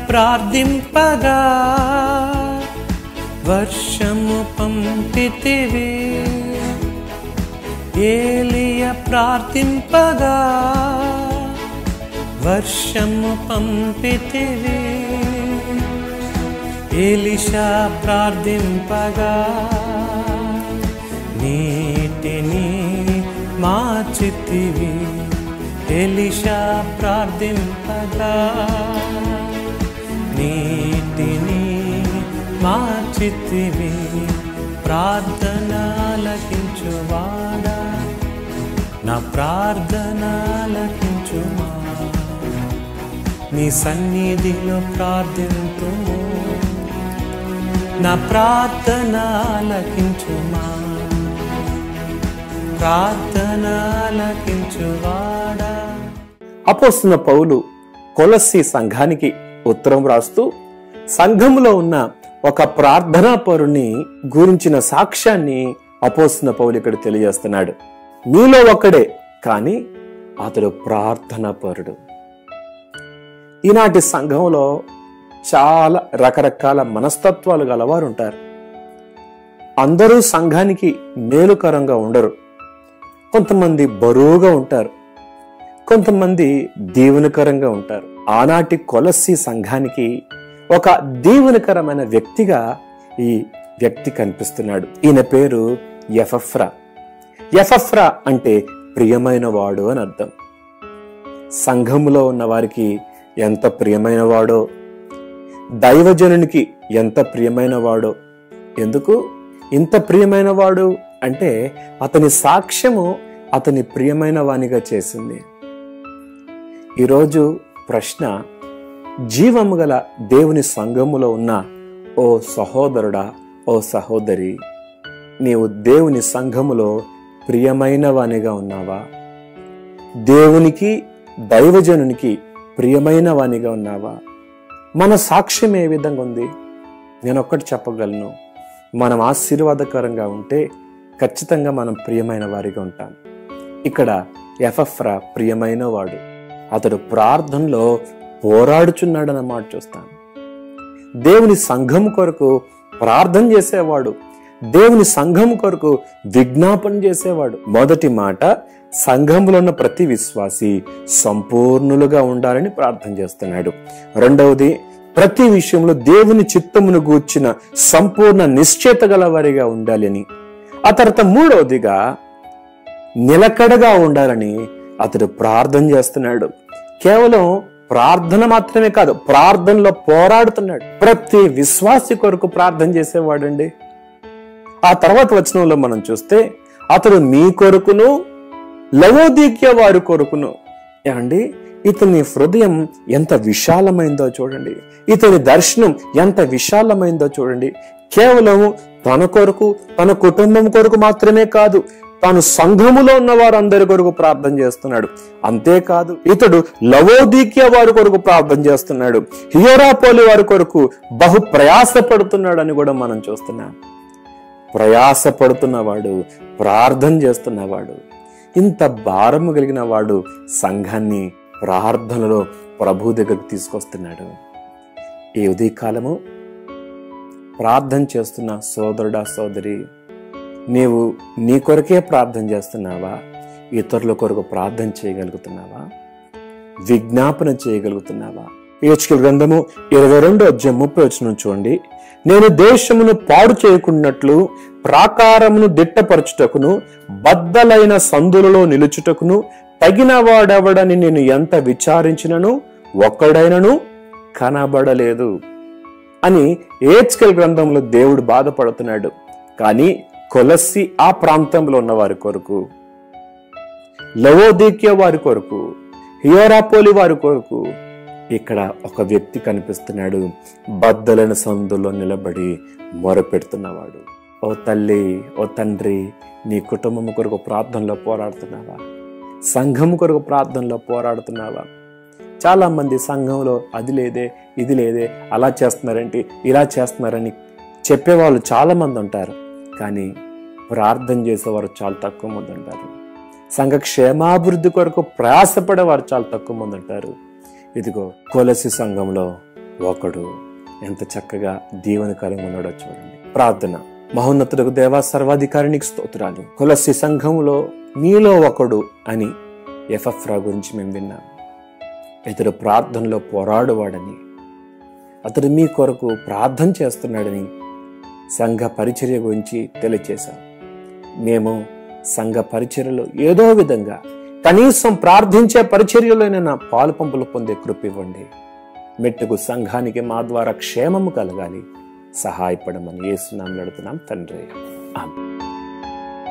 ప్రార్థింపగా వర్షము పంపితివి. ఏలియా ప్రార్థింపగా వర్షము పంపితివి. ఎలీషా ప్రార్థింపగా నీటిని మార్చితివి. ఎలీషా ప్రార్థింపగా నీటిని మార్చితివి. ప్రార్థన ఆలకించువాడా, నా ప్రార్థన ఆలకించుమా. నీ సన్నిధిలో ప్రార్థింతుము, నా ప్రార్థన ఆలకించుమా. ప్రార్థన ఆలకించువాడా. అపోస్తలుడైన పౌలు కొలస్సీ సంఘానికి ఉత్తరం రాస్తూ సంఘంలో ఉన్న ఒక ప్రార్థనా పరుని గురించిన సాక్ష్యాన్ని అపోస్తలుడైన పౌలు ఇక్కడ తెలియజేస్తున్నాడు. మీలో ఒక్కడే, కానీ అతడు ప్రార్థనా పరుడు. ఈనాటి సంఘంలో చాలా రకరకాల మనస్తత్వాలు గలవారు ఉంటారు. అందరూ సంఘానికి మేలుకరంగా ఉండరు. కొంతమంది బరువుగా ఉంటారు, కొంతమంది దీవెనకరంగా ఉంటారు. ఆనాటి కొలస్సీ సంఘానికి ఒక దీవెనకరమైన వ్యక్తిగా ఈ వ్యక్తి కనిపిస్తున్నాడు. ఈయన పేరు ఎపఫ్రా. ఎపఫ్రా అంటే ప్రియమైన వాడు అని అర్థం. సంఘములో ఉన్న వారికి ఎంత ప్రియమైన వాడో, దైవజనునికి ఎంత ప్రియమైన వాడో. ఎందుకు ఇంత ప్రియమైన వాడు అంటే అతని సాక్ష్యము అతని ప్రియమైన వానిగా చేసింది. ఈరోజు ప్రశ్న, జీవము గల దేవుని సంఘములో ఉన్న ఓ సహోదరుడా, ఓ సహోదరి, నీవు దేవుని సంఘములో ప్రియమైన వానిగా ఉన్నావా? దేవునికి దైవజనునికి ప్రియమైన వానిగా ఉన్నావా? మన సాక్ష్యం ఏ విధంగా ఉంది? నేను ఒక్కటి చెప్పగలను, మనం ఆశీర్వాదకరంగా ఉంటే ఖచ్చితంగా మనం ప్రియమైన వారిగా ఉంటాం. ఇక్కడ ఎపఫ్రా ప్రియమైన వాడు. అతడు ప్రార్థనలో పోరాడుచున్నాడన్న మాట చూస్తాం. దేవుని సంఘం కొరకు ప్రార్థన చేసేవాడు, దేవుని సంఘం కొరకు విజ్ఞాపన చేసేవాడు. మొదటి మాట, సంఘంలో ఉన్న ప్రతి విశ్వాసి సంపూర్ణులుగా ఉండాలని ప్రార్థన చేస్తున్నాడు. రెండవది, ప్రతి విషయంలో దేవుని చిత్తమును గూర్చిన సంపూర్ణ నిశ్చయిత గల వారిగా ఉండాలని. ఆ తర్వాత మూడవదిగా, నిలకడగా ఉండాలని అతడు ప్రార్థన చేస్తున్నాడు. కేవలం ప్రార్థన మాత్రమే కాదు, ప్రార్థనలో పోరాడుతున్నాడు. ప్రతి విశ్వాసి కొరకు ప్రార్థన చేసేవాడండి. ఆ తర్వాత వచనంలో మనం చూస్తే, అతడు మీ కొరకును లవోదికీయ వారి కొరకును. ఏమండి, ఇతని హృదయం ఎంత విశాలమైందో చూడండి, ఇతని దర్శనం ఎంత విశాలమైందో చూడండి. కేవలం తన కొరకు, తన కుటుంబం కొరకు మాత్రమే కాదు, తాను సంఘములో ఉన్న వారందరి కొరకు ప్రార్థన చేస్తున్నాడు. అంతేకాదు, ఇతడు లవోదికీయ వారి కొరకు ప్రార్థన చేస్తున్నాడు, హియెరాపోలి వారి కొరకు బహు ప్రయాసపడుతున్నాడు అని కూడా మనం చూస్తున్నాం. ప్రయాసపడుతున్నవాడు, ప్రార్థన చేస్తున్నవాడు, ఇంత భారము కలిగిన వాడు సంఘాన్ని ప్రార్థనలో ప్రభు దగ్గరకు తీసుకొస్తున్నాడు. ఈ ఉదయకాలము ప్రార్థన చేస్తున్న సోదరుడా, సోదరి, నీవు నీ కొరకే ప్రార్థన చేస్తున్నావా? ఇతరుల కొరకు ప్రార్థన చేయగలుగుతున్నావా? విజ్ఞాపన చేయగలుగుతున్నావా? యెహెజ్కేలు గ్రంథము 22:30 చూడండి. నేను దేశమును పాడు చేయకున్నట్లు ప్రాకారమును దిట్టపరచుటకును బద్దలైన సందులలో నిలుచుటకును తగిన వాడెవడని నేను ఎంత విచారించినను ఒక్కడైనను కనబడలేదు అని యెహెజ్కేలు గ్రంథంలో దేవుడు బాధపడుతున్నాడు. కానీ కొలస్సీ ఆ ప్రాంతంలో ఉన్న వారి కొరకు, లవోదికీయ వారి కొరకు, హియెరాపోలి వారి కొరకు ఇక్కడ ఒక వ్యక్తి కనిపిస్తున్నాడు. బద్దలైన సందులో నిలబడి మొరపెడుతున్నవాడు. ఓ తల్లి, ఓ తండ్రి, నీ కుటుంబం కొరకు ప్రార్థనలో పోరాడుతున్నావా? సంఘం కొరకు ప్రార్థనలో పోరాడుతున్నావా? చాలా మంది సంఘంలో అది లేదే, ఇది లేదే, అలా చేస్తున్నారేంటి, ఇలా చేస్తున్నారని చెప్పేవాళ్ళు చాలా మంది ఉంటారు. కానీ ప్రార్థన చేసేవారు చాలా తక్కువ మంది ఉంటారు. సంఘ క్షేమాభివృద్ధి కొరకు ప్రయాసపడేవారు చాలా తక్కువ మంది ఉంటారు. ఇదిగో కొలస్సీ సంఘంలో ఒకడు ఎంత చక్కగా దీవెన కలిగి ఉన్నాడో చూడండి. ప్రార్థన. మహోన్నతులకు దేవా, సర్వాధికారికి స్తోత్రాలు. కొలస్సీ సంఘంలో మీలో ఒకడు అని ఎపఫ్రా గురించి మేము విన్నాం. ఇతడు ప్రార్థనలో పోరాడువాడని, అతడు మీ కొరకు ప్రార్థన చేస్తున్నాడని సంఘ పరిచర్య గురించి తెలియచేశాం. మేము సంఘ పరిచర్యలో ఏదో విధంగా కనీసం ప్రార్థించే పరిచర్యలోనైనా పాలు పంపులు పొందే కృప ఇవ్వండి. మెట్టుకు సంఘానికి మా ద్వారా క్షేమము కలగాలి. సహాయపడమని యేసు నామములో అడుగుతున్నాం తండ్రి. ఆమేన్.